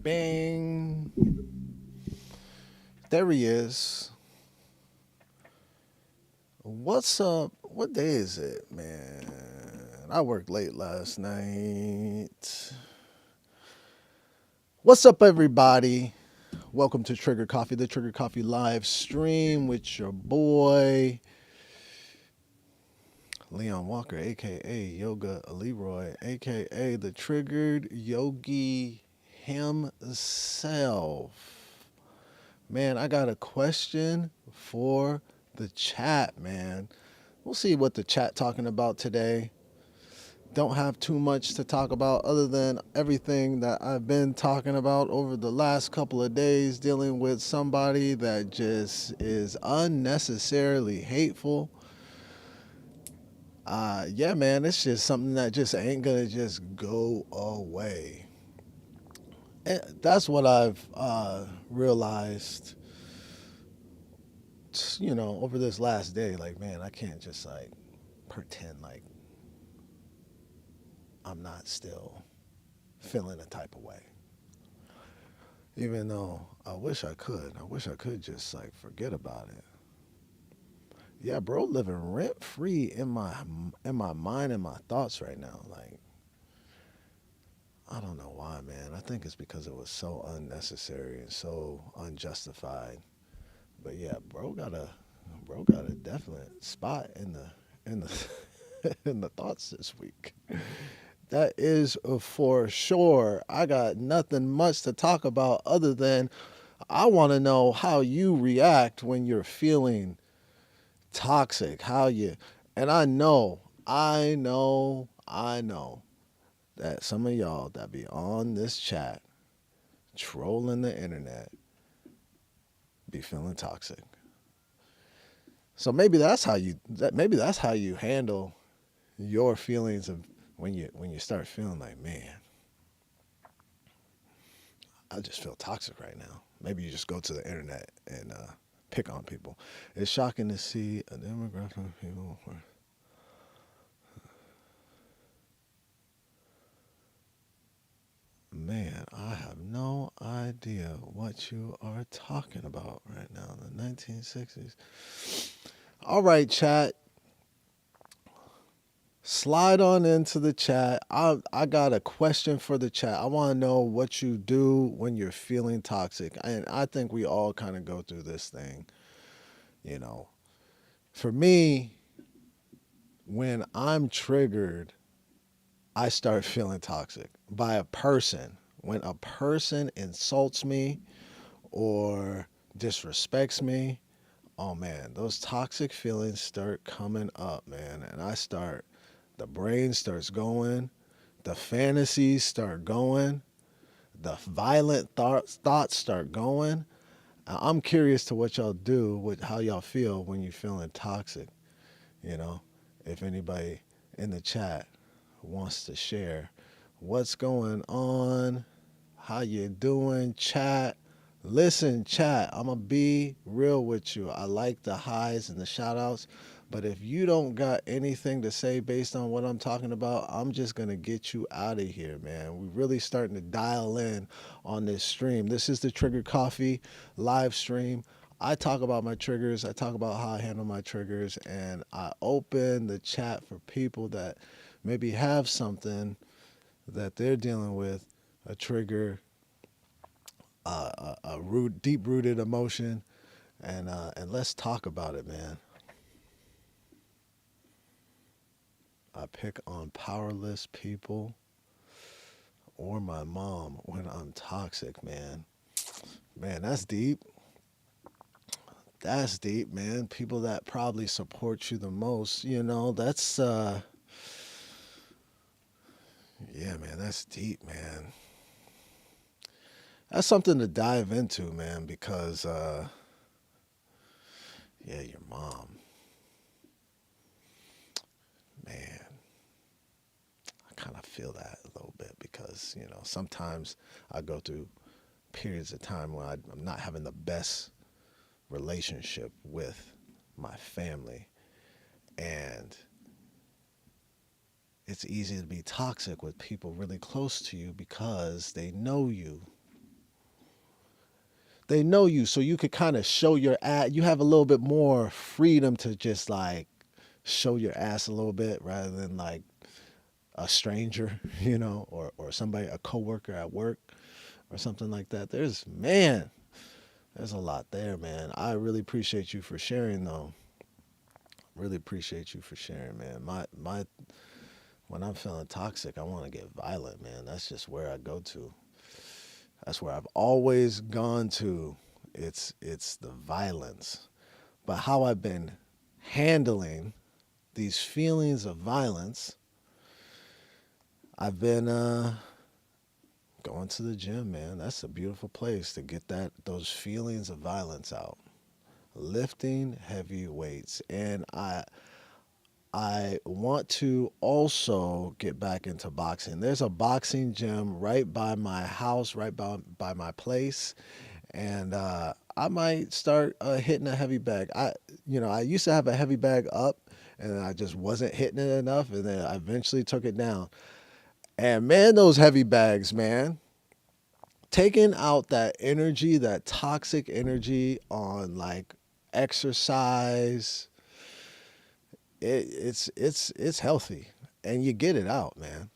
Bang. There he is. What's up? What day is it, man? I worked late last night. What's up, everybody? Welcome to Trigger Coffee, the Trigger Coffee live stream with your boy, Leon Walker, aka Yoga Leroy, aka the Triggered Yogi himself. Man, I got a question for the chat, man. We'll see what the chat talking about today. Don't have too much to talk about other than everything that I've been talking about over the last couple of days, dealing with somebody that just is unnecessarily hateful. Yeah, man, it's just something that just ain't gonna just go away. And that's what I've realized, over this last day. Like, man, I can't just like pretend like I'm not still feeling a type of way. Even though I wish I could. I wish I could just like forget about it. Yeah, bro, living rent free in my mind and my thoughts right now. Like, I don't know why, man. I think it's because it was so unnecessary and so unjustified. But yeah, bro got a definite spot in the in the thoughts this week. That is for sure. I got nothing much to talk about other than I want to know how you react when you're feeling toxic. And I know that some of y'all that be on this chat trolling the internet be feeling toxic. So maybe that's how you handle your feelings of when you start feeling like, man, I just feel toxic right now. Maybe you just go to the internet and pick on people. It's shocking to see a demographic of people. Man, I have no idea what you are talking about right now. The 1960s. All right, chat. Slide on into the chat. I got a question for the chat. I want to know what you do when you're feeling toxic. And I think we all kind of go through this thing, you know. For me, when I'm triggered, I start feeling toxic by a person. When a person insults me or disrespects me, oh man, those toxic feelings start coming up, man. The brain starts going, the fantasies start going, the violent thoughts start going. I'm curious to what y'all do, with how y'all feel when you're feeling toxic. You know, if anybody in the chat wants to share what's going on, how you doing, chat. Listen, chat, I'm going to be real with you. I like the highs and the shout outs, but if you don't got anything to say based on what I'm talking about, I'm just going to get you out of here, man. We're really starting to dial in on this stream. This is the Trigger Coffee live stream. I talk about my triggers, I talk about how I handle my triggers, and I open the chat for people that maybe have something that they're dealing with, a trigger, deep rooted emotion, and let's talk about it, man. I pick on powerless people or my mom when I'm toxic, man. Man, that's deep. That's deep, man. People that probably support you the most, that's yeah, man, that's deep, man. That's something to dive into, man, because yeah, your mom, man, I kind of feel that a little bit because, sometimes I go through periods of time when I'm not having the best relationship with my family. And it's easy to be toxic with people really close to you because they know you. they know you, so you could kind of show your ass. You have a little bit more freedom to just like show your ass a little bit rather than like a stranger, or somebody, a coworker at work or something like that. There's a lot there, man. I really appreciate you for sharing, though. Really appreciate you for sharing, man. My when I'm feeling toxic, I want to get violent, man. That's just where I go to. That's where I've always gone to. It's the violence. But how I've been handling these feelings of violence, I've been going to the gym, man. That's a beautiful place to get those feelings of violence out. Lifting heavy weights, and I want to also get back into boxing. There's a boxing gym right by my house, right by my place, and I might start hitting a heavy bag. I used to have a heavy bag up, and I just wasn't hitting it enough, and then I eventually took it down. And man, those heavy bags, man, taking out that energy, that toxic energy on like exercise, it's healthy, and you get it out, man.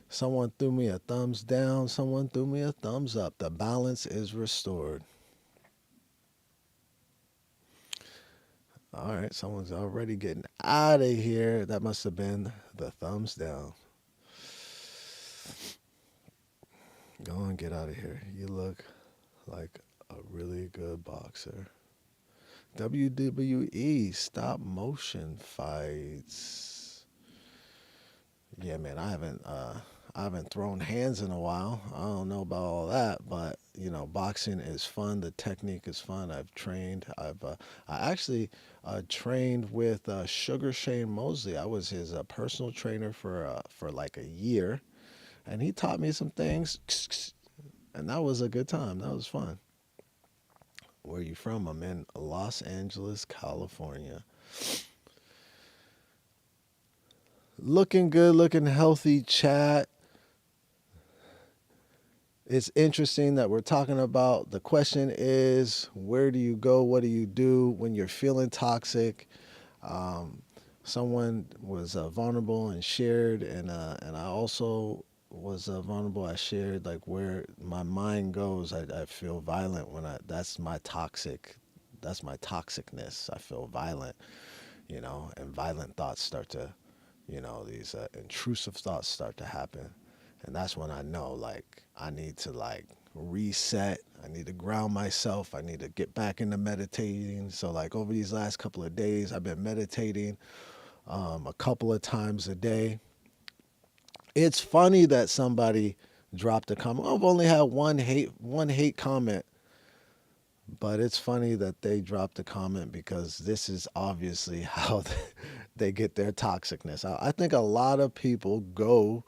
Someone threw me a thumbs down. Someone threw me a thumbs up. The balance is restored. All right, someone's already getting out of here. That must have been the thumbs down. Go on, get out of here. You look like a really good boxer. WWE stop motion fights. Yeah, man, I haven't thrown hands in a while. I don't know about all that, but boxing is fun. The technique is fun. I've trained. I actually trained with Sugar Shane Mosley. I was his personal trainer for like a year, and he taught me some things, and that was a good time. That was fun. Where are you from? I'm in Los Angeles, California. Looking good, looking healthy, chat. It's interesting that we're talking about, the question is, where do you go? What do you do when you're feeling toxic? Um, Someone was vulnerable and shared, and I also was vulnerable. I shared like where my mind goes. I feel violent when that's my toxicness. I feel violent, and violent thoughts start to, these intrusive thoughts start to happen. And that's when I know, like, I need to, like, reset. I need to ground myself. I need to get back into meditating. So, like, over these last couple of days, I've been meditating a couple of times a day. It's funny that somebody dropped a comment. I've only had one hate comment, but it's funny that they dropped a comment because this is obviously how they get their toxicness. I think a lot of people go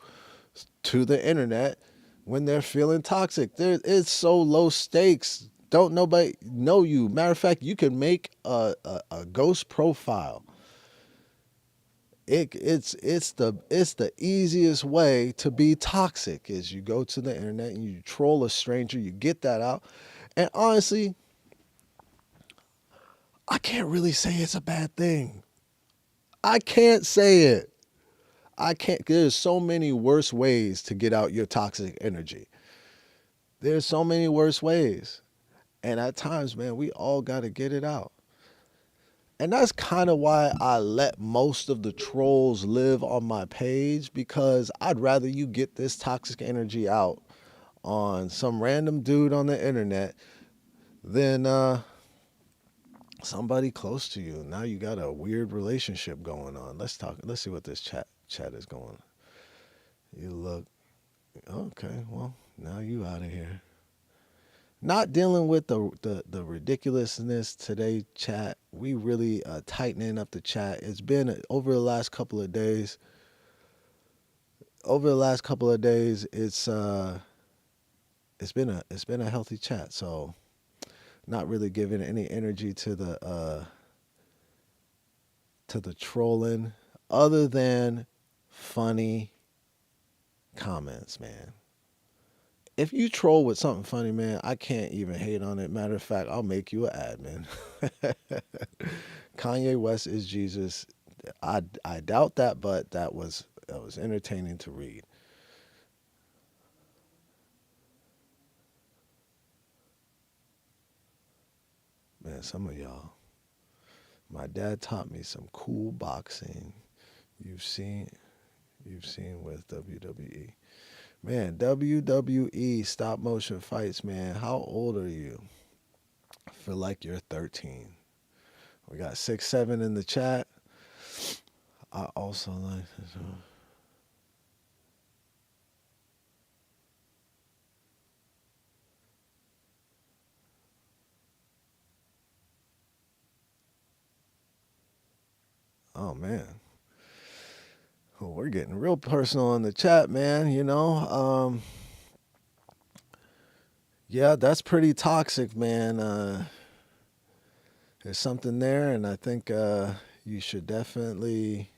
to the internet when they're feeling toxic. It's so low stakes. Don't nobody know you. Matter of fact, you can make a ghost profile. It's the easiest way to be toxic is you go to the internet and you troll a stranger, you get that out. And honestly, I can't really say it's a bad thing. I can't say it. I can't. There's so many worse ways to get out your toxic energy. There's so many worse ways. And at times, man, we all got to get it out. And that's kind of why I let most of the trolls live on my page, because I'd rather you get this toxic energy out on some random dude on the internet than somebody close to you. Now you got a weird relationship going on. Let's talk. Let's see what this chat is going. You look okay. Well, now you out of here. Not dealing with the ridiculousness today, chat. We really tightening up the chat. It's been over the last couple of days. Over the last couple of days, it's been a healthy chat. So not really giving any energy to the trolling, other than funny comments, man. if you troll with something funny, man, I can't even hate on it. Matter of fact, I'll make you an admin. Kanye West is Jesus. I doubt that, but that was entertaining to read. Man, some of y'all. My dad taught me some cool boxing. You've seen you've seen with WWE. Man, WWE stop motion fights, man. How old are you? I feel like you're 13. We got 6, 7 in the chat. I also like this. Oh man. Well, we're getting real personal in the chat, man. Yeah, that's pretty toxic, man. There's something there, and I think you should definitely,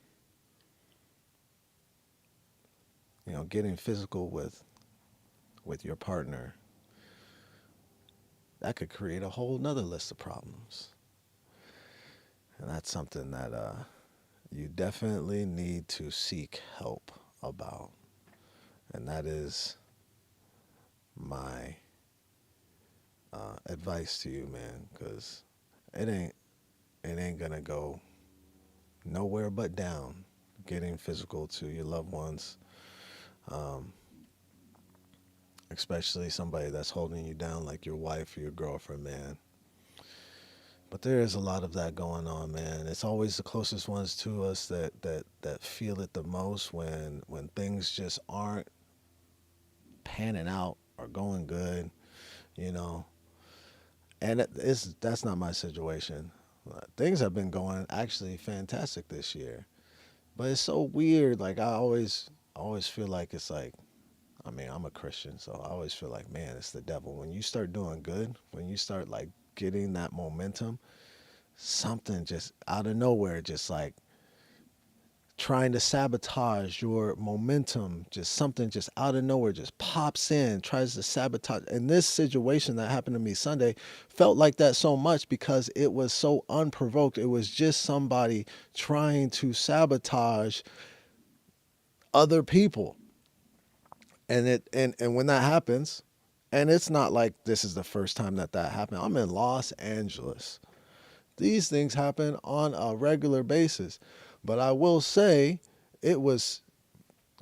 getting physical with your partner. That could create a whole nother list of problems, and that's something that you definitely need to seek help about, and that is my advice to you, man, because it ain't it ain't gonna go nowhere but down. Getting physical to your loved ones, um, especially somebody that's holding you down like your wife or your girlfriend, man. But there is a lot of that going on, man. It's always the closest ones to us that feel it the most when things just aren't panning out or going good, you know. And that's not my situation. Things have been going actually fantastic this year, but it's so weird. Like I always feel like it's like, I mean, I'm a Christian, so I always feel like, man, it's the devil. When you start doing good, when you start like getting that momentum, something just out of nowhere, just like trying to sabotage your momentum, just something just out of nowhere just pops in, tries to sabotage. And this situation that happened to me Sunday felt like that so much because it was so unprovoked. It was just somebody trying to sabotage other people. And when that happens, and it's not like this is the first time that happened. I'm in Los Angeles. These things happen on a regular basis. But I will say it was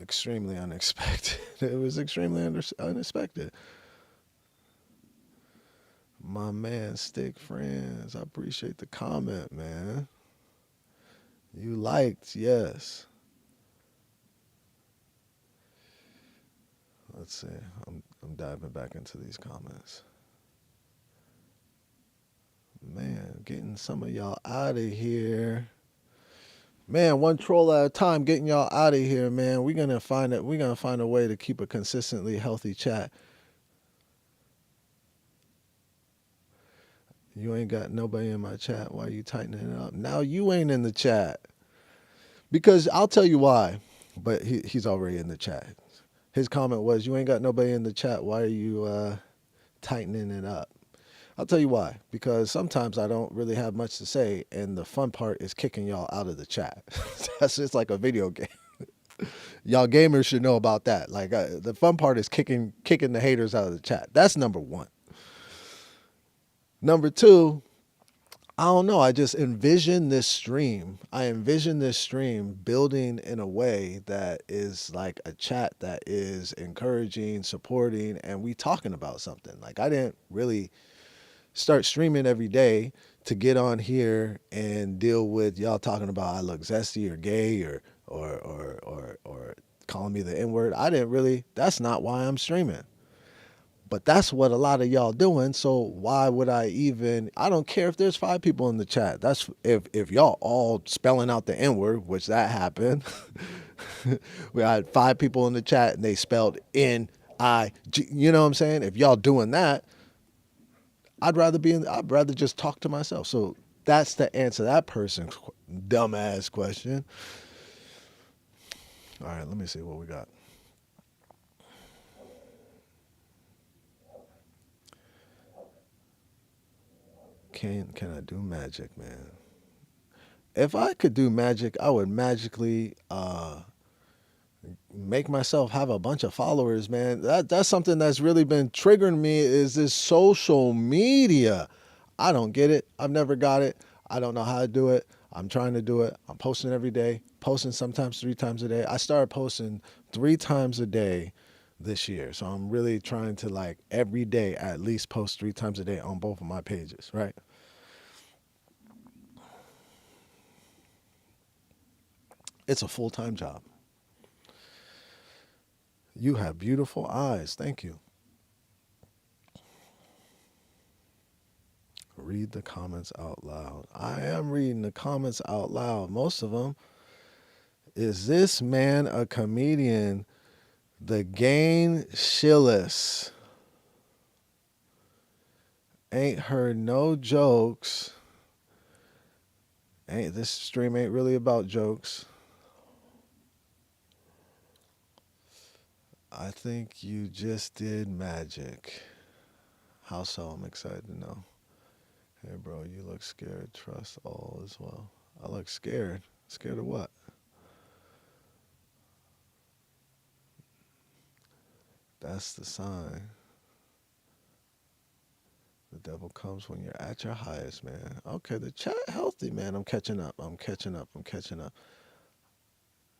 extremely unexpected. It was extremely unexpected. My man, Stick Friends, I appreciate the comment, man. You liked, yes. Let's see. I'm diving back into these comments. Man, getting some of y'all out of here. Man, one troll at a time, getting y'all out of here, man. We're gonna find it. We're gonna find a way to keep a consistently healthy chat. You ain't got nobody in my chat. Why are you tightening it up? Now you ain't in the chat. Because I'll tell you why. But he's already in the chat. His comment was, "You ain't got nobody in the chat. Why are you tightening it up?" I'll tell you why. Because sometimes I don't really have much to say, and the fun part is kicking y'all out of the chat. That's just like a video game. Y'all gamers should know about that. Like the fun part is kicking the haters out of the chat. That's number one. Number two, I don't know. I just envision this stream. I envision this stream building in a way that is like a chat that is encouraging, supporting, and we talking about something. Like I didn't really start streaming every day to get on here and deal with y'all talking about I look zesty or gay or calling me the N word. I didn't really. That's not why I'm streaming. But that's what a lot of y'all doing. So why would I even? I don't care if there's 5 people in the chat. That's if y'all all spelling out the N word, which that happened. We had 5 people in the chat and they spelled N-I-G. You know what I'm saying? If y'all doing that, I'd rather just talk to myself. So that's the answer to that person's dumbass question. All right, let me see what we got. Can I do magic, man? If I could do magic, I would magically make myself have a bunch of followers, man. That's something that's really been triggering me is this social media. I don't get it. I've never got it. I don't know how to do it. I'm trying to do it. I'm posting every day, posting sometimes 3 times a day. I started posting 3 times a day this year. So I'm really trying to like every day at least post 3 times a day on both of my pages, right? It's a full-time job. You have beautiful eyes. Thank you. Read the comments out loud. I am reading the comments out loud. Most of them. Is this man a comedian? The Gain Shillis. Ain't heard no jokes. Ain't this stream ain't really about jokes. I think you just did magic. How so? I'm excited to know. Hey, bro, you look scared. Trust all as well. I look scared. Scared of what? That's the sign. The devil comes when you're at your highest, man. Okay, the chat healthy, man. I'm catching up. I'm catching up. I'm catching up.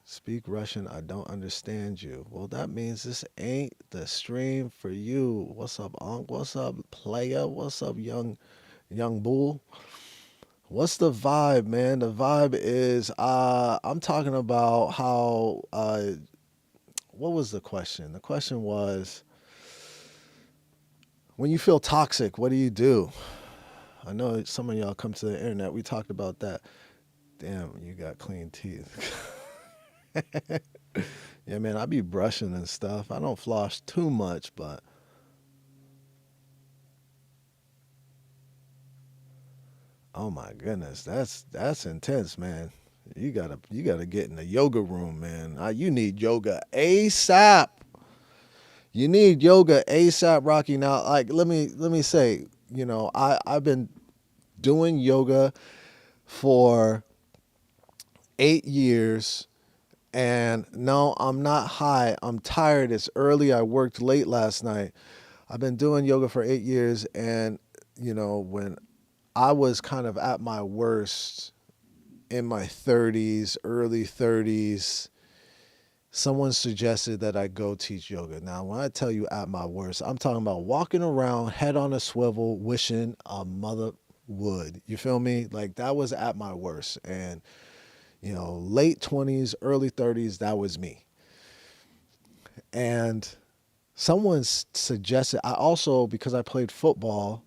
Speak Russian. I don't understand you. Well, that means this ain't the stream for you. What's up, Unc? What's up, player? What's up, young bull? What's the vibe, man? The vibe is I'm talking about how what was the question? The question was when you feel toxic, what do you do? I know some of y'all come to the internet. We talked about that. Damn, you got clean teeth. Yeah, man, I be brushing and stuff. I don't floss too much, but oh my goodness, that's intense, man. You gotta get in the yoga room, man. You need yoga ASAP. You need yoga ASAP, Rocky. Now, like let me say, I've been doing yoga for 8 years. And no, I'm not high. I'm tired. It's early. I worked late last night. I've been doing yoga for 8 years. And, when I was kind of at my worst in my 30s, early 30s, someone suggested that I go teach yoga. Now, when I tell you at my worst, I'm talking about walking around, head on a swivel, wishing a mother would. You feel me? Like that was at my worst. And late 20s, early 30s, that was me. And someone suggested, I also, because I played football,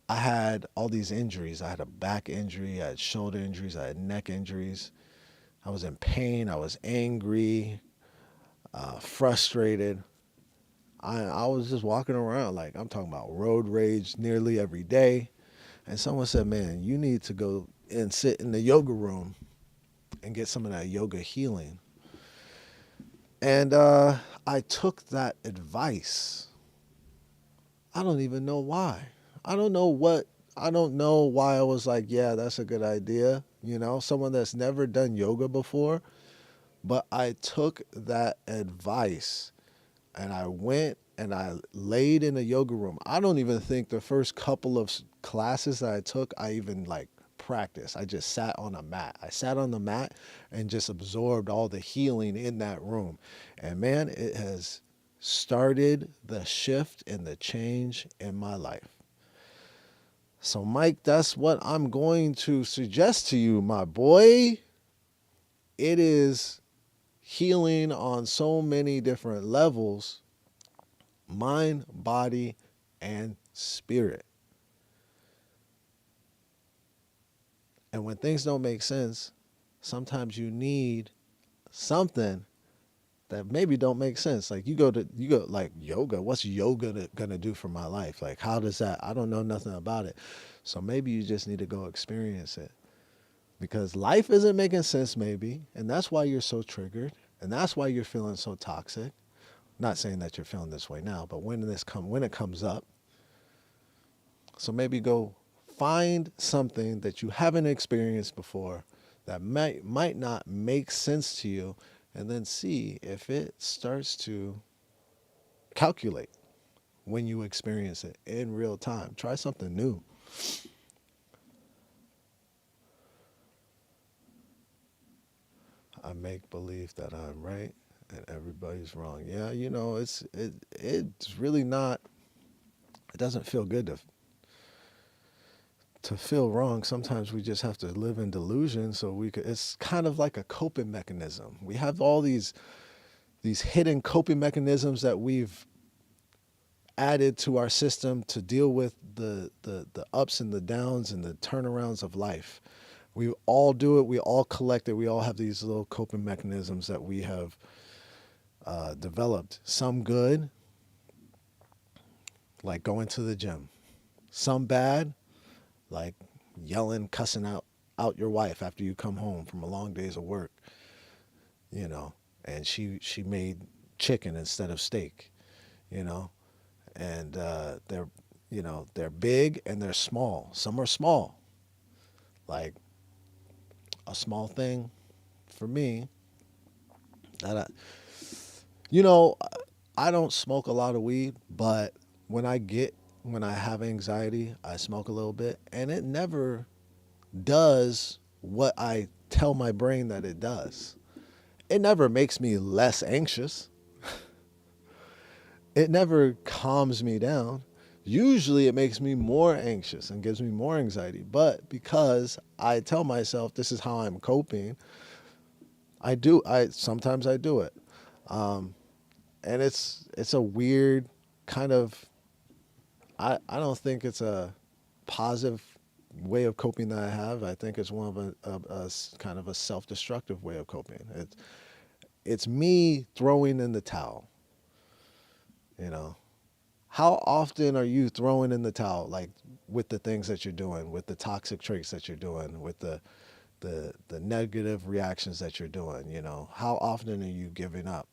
I had all these injuries. I had a back injury, I had shoulder injuries, I had neck injuries. I was in pain, I was angry, frustrated. I was just walking around like I'm talking about road rage nearly every day. And someone said, man, you need to go and sit in the yoga room and get some of that yoga healing. And I took that advice. I don't even know why. I don't know what, I don't know why I was like, yeah, that's a good idea. Someone that's never done yoga before. But I took that advice and I went and I laid in a yoga room. I don't even think the first couple of classes that I took, I even like practice. I just sat on a mat. I sat on the mat and just absorbed all the healing in that room. And man, it has started the shift and the change in my life. So, Mike, that's what I'm going to suggest to you, my boy. It is healing on so many different levels, mind, body, and spirit. And when things don't make sense, sometimes you need something that maybe don't make sense. Like you go like yoga. What's yoga gonna do for my life? Like how does that? I don't know nothing about it. So maybe you just need to go experience it because life isn't making sense maybe, and that's why you're so triggered, and that's why you're feeling so toxic. Not saying that you're feeling this way now, but when it comes up, so maybe go Find something that you haven't experienced before that might not make sense to you, and then see if it starts to calculate when you experience it in real time. Try something new. I make believe that I'm right and everybody's wrong. Yeah, it's really not. It doesn't feel good to feel wrong. Sometimes we just have to live in delusion so we could. It's kind of like a coping mechanism. We have all these hidden coping mechanisms that we've added to our system to deal with the ups and the downs and the turnarounds of life. We all do it. We all collect it. We all have these little coping mechanisms that we have developed. Some good, like going to the gym. Some bad, like yelling, cussing out your wife after you come home from a long days of work. You know, and she made chicken instead of steak. You know, and they're big and they're small. Some are small, like a small thing for me that you know I don't smoke a lot of weed, but when when I have anxiety, I smoke a little bit, and it never does what I tell my brain that it does. It never makes me less anxious. It never calms me down. Usually it makes me more anxious and gives me more anxiety. But because I tell myself this is how I'm coping, I sometimes I do it. Um, and it's a weird kind of I don't think it's a positive way of coping that I have. I think it's one of kind of a self-destructive way of coping. It's me throwing in the towel, you know. How often are you throwing in the towel, like with the things that you're doing, with the toxic traits that you're doing, with the negative reactions that you're doing? You know, how often are you giving up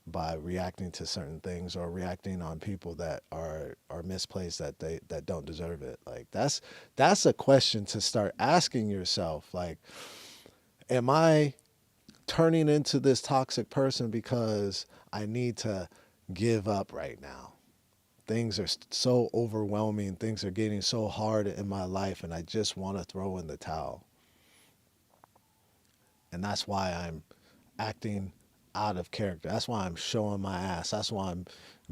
by reacting to certain things or reacting on people that are misplaced that don't deserve it? Like that's a question to start asking yourself. Like, am I turning into this toxic person because I need to give up right now? Things are so overwhelming. Things are getting so hard in my life, and I just want to throw in the towel. And that's why I'm acting out of character. That's why I'm showing my ass. That's why I'm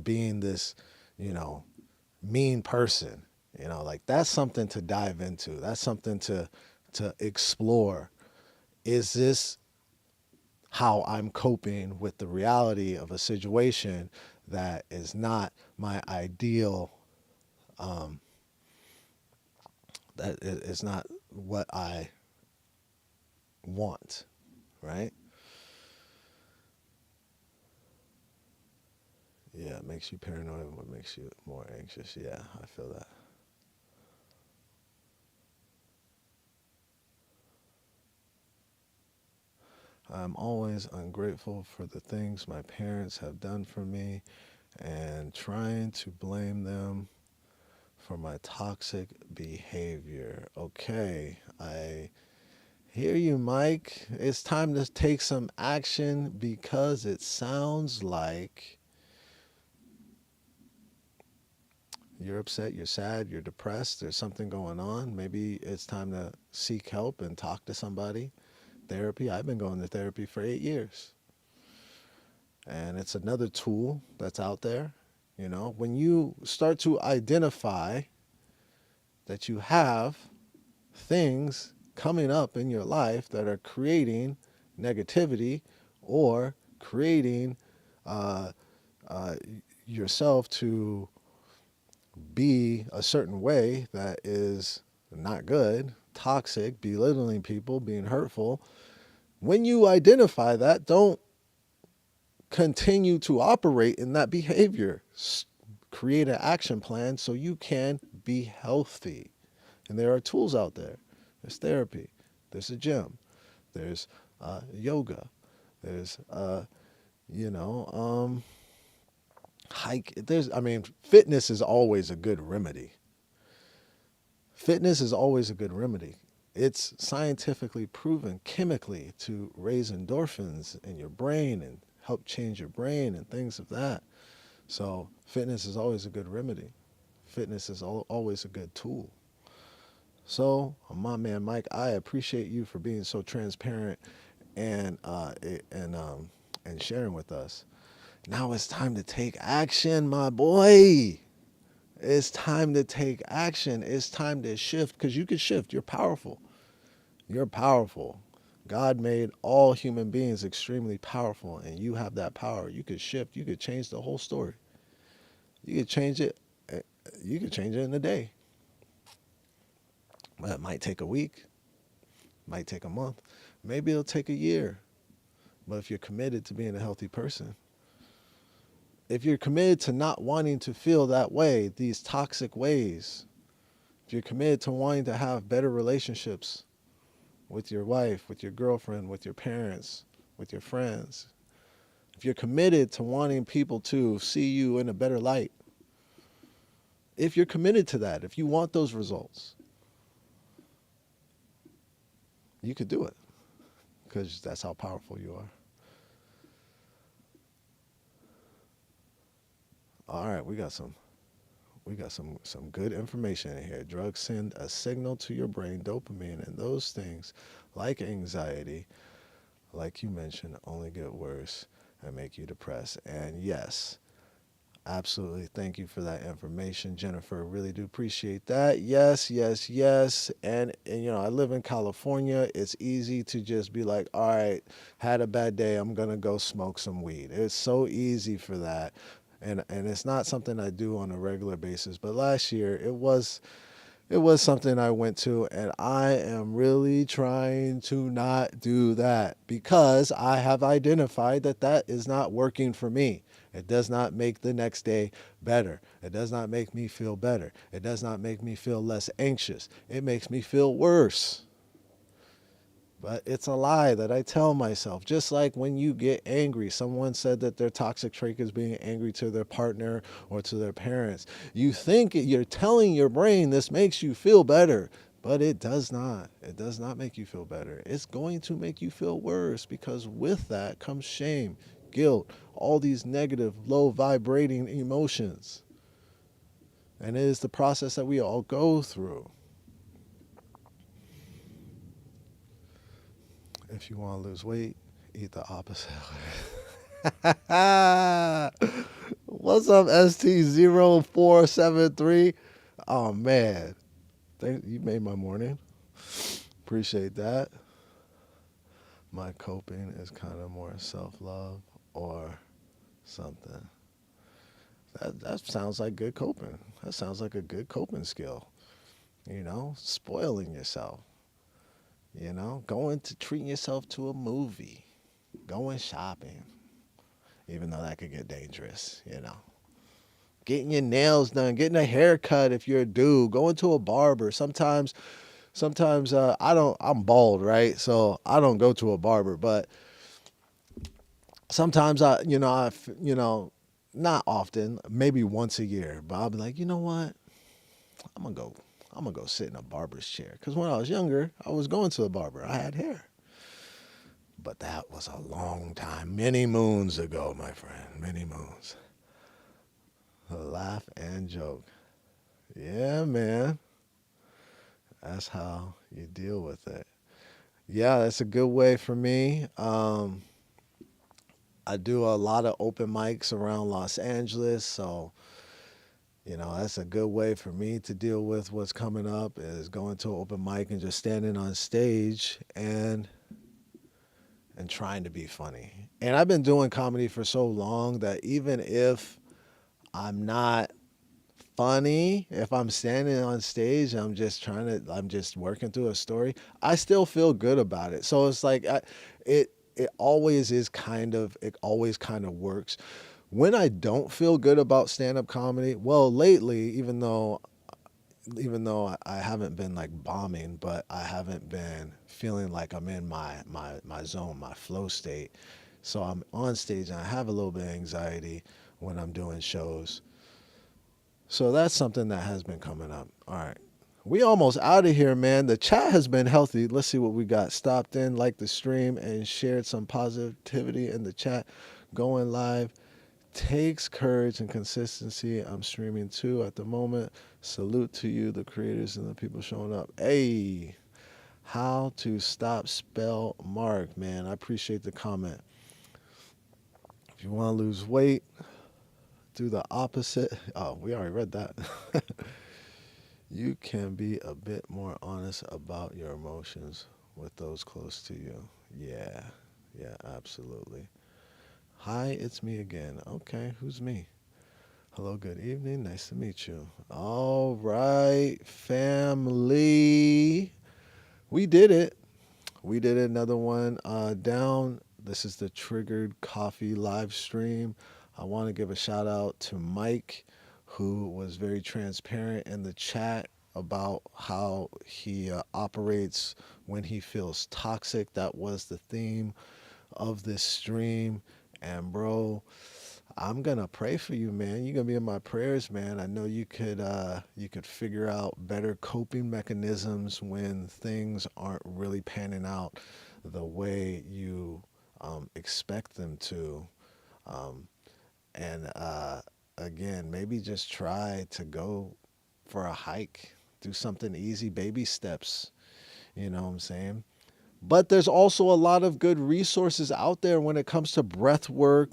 being this, you know, mean person. You know, like that's something to dive into. That's something to explore. Is this how I'm coping with the reality of a situation that is not my ideal, um, that is not what I want, right? Yeah, it makes you paranoid. What makes you more anxious? Yeah, I feel that. I'm always ungrateful for the things my parents have done for me and trying to blame them for my toxic behavior. Okay, I hear you, Mike. It's time to take some action because it sounds like you're upset, you're sad, you're depressed, there's something going on. Maybe it's time to seek help and talk to somebody. Therapy. I've been going to therapy for 8 years. And it's another tool that's out there. You know, when you start to identify that you have things coming up in your life that are creating negativity or creating uh, uh, yourself to be a certain way that is not good, toxic, belittling people, being hurtful. When you identify that, don't continue to operate in that behavior. Create an action plan so you can be healthy. And there are tools out there. There's therapy. There's a gym. There's yoga. There's you know hike. There's I mean fitness is always a good remedy. Fitness is always a good remedy. It's scientifically proven chemically to raise endorphins in your brain and help change your brain and things of that. So, fitness is always a good remedy. Fitness is always a good tool. So, my man Mike, I appreciate you for being so transparent and and sharing with us. Now it's time to take action, my boy. It's time to take action. It's time to shift because you can shift. You're powerful. You're powerful. God made all human beings extremely powerful, and you have that power. You could shift. You could change the whole story. You could change it. eh, You could change it in a day. But it might take a week. Might take a month. Maybe it'll take a year. But if you're committed to being a healthy person, if you're committed to not wanting to feel that way, these toxic ways, if you're committed to wanting to have better relationships with your wife, with your girlfriend, with your parents, with your friends, if you're committed to wanting people to see you in a better light, if you're committed to that, if you want those results, you could do it because that's how powerful you are. All right, we got some good information in here. Drugs send a signal to your brain, dopamine, and those things like anxiety, like you mentioned, only get worse and make you depressed. And yes, absolutely. Thank you for that information, Jennifer. Really do appreciate that. Yes, yes, yes. And I live in California. It's easy to just be like, all right, had a bad day. I'm gonna go smoke some weed. It's so easy for that. And it's not something I do on a regular basis. But last year it was something I went to, and I am really trying to not do that because I have identified that that is not working for me. It does not make the next day better. It does not make me feel better. It does not make me feel less anxious. It makes me feel worse. But it's a lie that I tell myself. Just like when you get angry, someone said that their toxic trait is being angry to their partner or to their parents. You think you're telling your brain this makes you feel better, but it does not. It does not make you feel better. It's going to make you feel worse because with that comes shame, guilt, all these negative, low vibrating emotions. And it is the process that we all go through. If you want to lose weight, eat the opposite. What's up, ST0473? Oh, man. You made my morning. Appreciate that. My coping is kind of more self love or something. That sounds like good coping. That sounds like a good coping skill. Spoiling yourself. Going to treating yourself to a movie, going shopping, even though that could get dangerous. Getting your nails done, getting a haircut if you're a dude, going to a barber. Sometimes I'm bald, right? So I don't go to a barber, but sometimes not often, maybe once a year, but I'll be like, you know what? I'm gonna go. I'm gonna go sit in a barber's chair. Cause when I was younger, I was going to a barber. I had hair. But that was a long time, many moons ago, my friend, many moons. Laugh and joke. Yeah, man. That's how you deal with it. Yeah, that's a good way for me. I do a lot of open mics around Los Angeles, so that's a good way for me to deal with what's coming up is going to an open mic and just standing on stage and trying to be funny. And I've been doing comedy for so long that even if I'm not funny, if I'm standing on stage, I'm just working through a story, I still feel good about it. So it's like it always kind of works. When I don't feel good about stand-up comedy, well, lately, even though I haven't been like bombing, but I haven't been feeling like I'm in my zone, my flow state. So I'm on stage and I have a little bit of anxiety when I'm doing shows. So that's something that has been coming up. All right. We almost out of here, man. The chat has been healthy. Let's see what we got. Stopped in, liked the stream, and shared some positivity in the chat. Going live takes courage and consistency. I'm streaming too at the moment. Salute to you, the creators and the people showing up. Hey, how to stop spell mark, man. I appreciate the comment. If you want to lose weight, do the opposite. Oh, we already read that. You can be a bit more honest about your emotions with those close to you. Yeah, yeah, absolutely. Hi, it's me again. Okay, who's me? Hello, good evening. Nice to meet you. All right, family. We did it. We did another one down. This is the Triggered Coffee live stream. I want to give a shout out to Mike, who was very transparent in the chat about how he operates when he feels toxic. That was the theme of this stream. And, bro, I'm gonna pray for you, man. You're gonna be in my prayers, man. I know you could figure out better coping mechanisms when things aren't really panning out the way you expect them to. Um, and again, maybe just try to go for a hike, do something easy, baby steps. You know what I'm saying? But there's also a lot of good resources out there when it comes to breath work,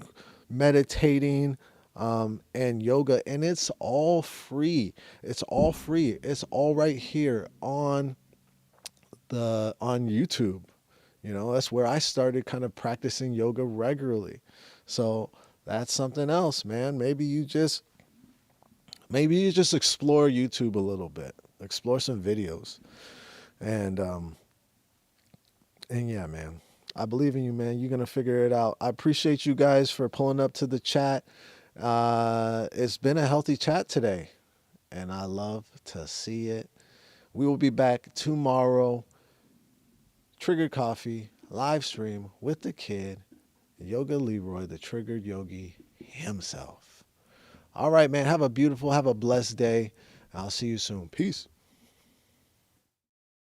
meditating, and yoga, and it's all free. It's all free. It's all right here on YouTube. You know, that's where I started kind of practicing yoga regularly. So that's something else, man. Maybe you just explore YouTube a little bit, explore some videos, and yeah, man. I believe in you, man. You're gonna figure it out. I appreciate you guys for pulling up to the chat. It's been a healthy chat today, and I love to see it. We will be back tomorrow. Triggered Coffee live stream with the kid, Yoga Leroy, the triggered yogi himself. All right, man. Have a blessed day. I'll see you soon. Peace.